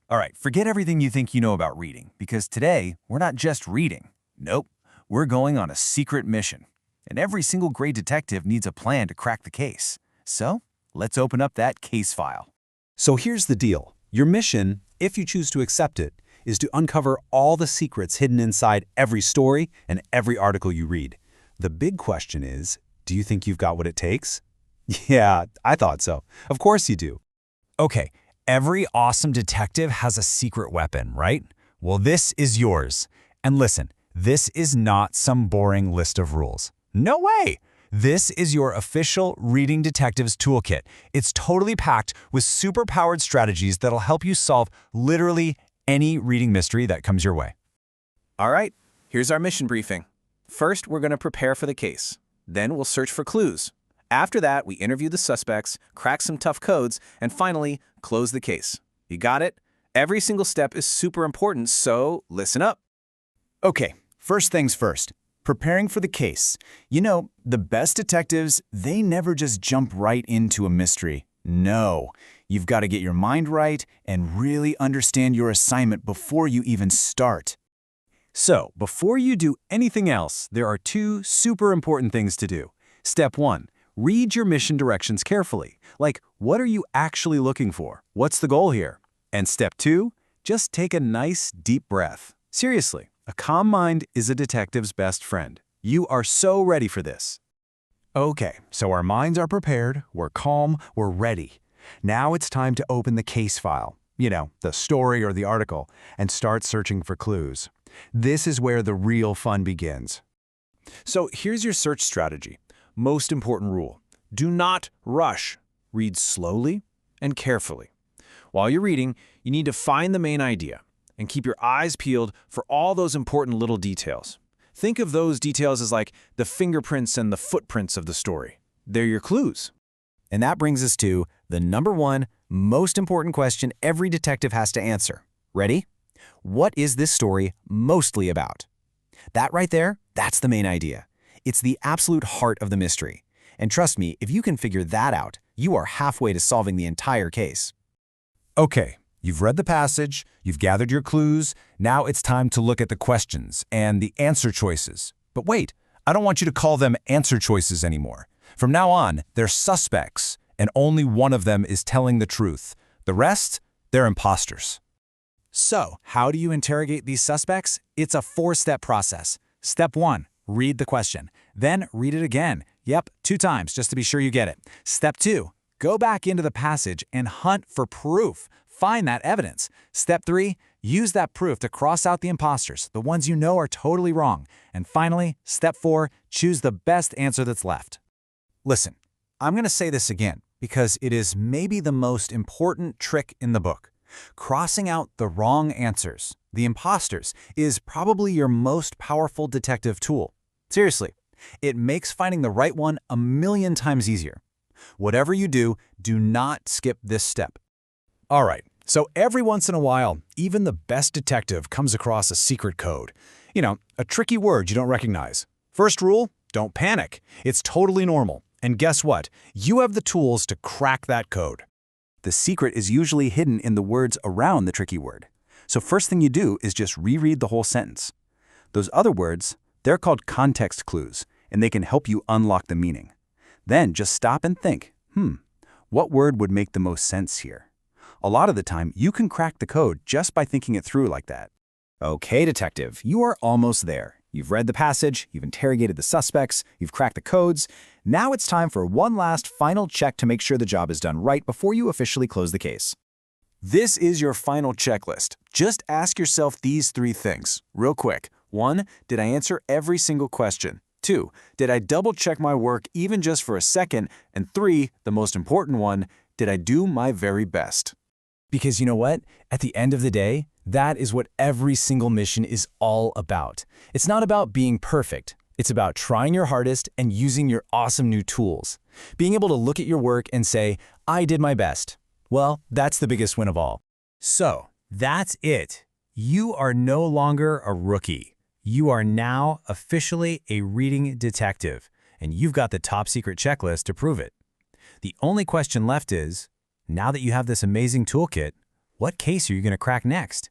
All right, forget everything you think you know about reading, because today we're not just reading. Nope, we're going on a secret mission. And every single great detective needs a plan to crack the case. So, let's open up that case file. So here's the deal. Your mission, if you choose to accept it, is to uncover all the secrets hidden inside every story and every article you read. The big question is, do you think you've got what it takes? Yeah, I thought so. Of course you do. Okay, every awesome detective has a secret weapon, right? Well, this is yours. And listen, this is not some boring list of rules. No way! This is your official Reading Detectives Toolkit. It's totally packed with super-powered strategies that'll help you solve literally any reading mystery that comes your way. All right, here's our mission briefing. First, we're going to prepare for the case. Then we'll search for clues. After that, we interview the suspects, crack some tough codes, and finally, close the case. You got it? Every single step is super important, so listen up. Okay, first things first. Preparing for the case. You know, the best detectives, they never just jump right into a mystery. No, you've got to get your mind right and really understand your assignment before you even start. So, before you do anything else, there are two super important things to do. Step 1. Read your mission directions carefully. Like, what are you actually looking for? What's the goal here? And step 2, just take a nice, deep breath. Seriously, a calm mind is a detective's best friend. You are so ready for this. Okay, so our minds are prepared, we're calm, we're ready. Now it's time to open the case file, you know, the story or the article, and start searching for clues. This is where the real fun begins. So here's your search strategy. Most important rule: do not rush. Read slowly and carefully. While you're reading, you need to find the main idea and keep your eyes peeled for all those important little details. Think of those details as like the fingerprints and the footprints of the story. They're your clues. And that brings us to the number one most important question every detective has to answer. Ready? What is this story mostly about? That right there, that's the main idea. It's the absolute heart of the mystery. And trust me, if you can figure that out, you are halfway to solving the entire case. Okay, you've read the passage, you've gathered your clues, now it's time to look at the questions and the answer choices. But wait, I don't want you to call them answer choices anymore. From now on, they're suspects, and only one of them is telling the truth. The rest, they're imposters. So, how do you interrogate these suspects? It's a 4-step process. Step 1, read the question. Then read it again. Yep, 2 times, just to be sure you get it. Step 2, go back into the passage and hunt for proof. Find that evidence. Step 3, use that proof to cross out the imposters, the ones you know are totally wrong. And finally, step 4, choose the best answer that's left. Listen, I'm going to say this again because it is maybe the most important trick in the book. Crossing out the wrong answers, the imposters, is probably your most powerful detective tool. Seriously, it makes finding the right one a million times easier. Whatever you do, do not skip this step. All right, so every once in a while, even the best detective comes across a secret code. You know, a tricky word you don't recognize. First rule, don't panic. It's totally normal. And guess what? You have the tools to crack that code. The secret is usually hidden in the words around the tricky word. So first thing you do is just reread the whole sentence. Those other words, they're called context clues, and they can help you unlock the meaning. Then just stop and think, what word would make the most sense here? A lot of the time, you can crack the code just by thinking it through like that. Okay, detective, you are almost there. You've read the passage, you've interrogated the suspects, you've cracked the codes. Now it's time for one last final check to make sure the job is done right before you officially close the case. This is your final checklist. Just ask yourself these 3 things, real quick. 1, did I answer every single question? 2, did I double check my work even just for a second? And 3, the most important one, did I do my very best? Because you know what? At the end of the day, that is what every single mission is all about. It's not about being perfect. It's about trying your hardest and using your awesome new tools. Being able to look at your work and say, I did my best. Well, that's the biggest win of all. So, that's it. You are no longer a rookie. You are now officially a reading detective, and you've got the top secret checklist to prove it. The only question left is, now that you have this amazing toolkit, What case are you going to crack next?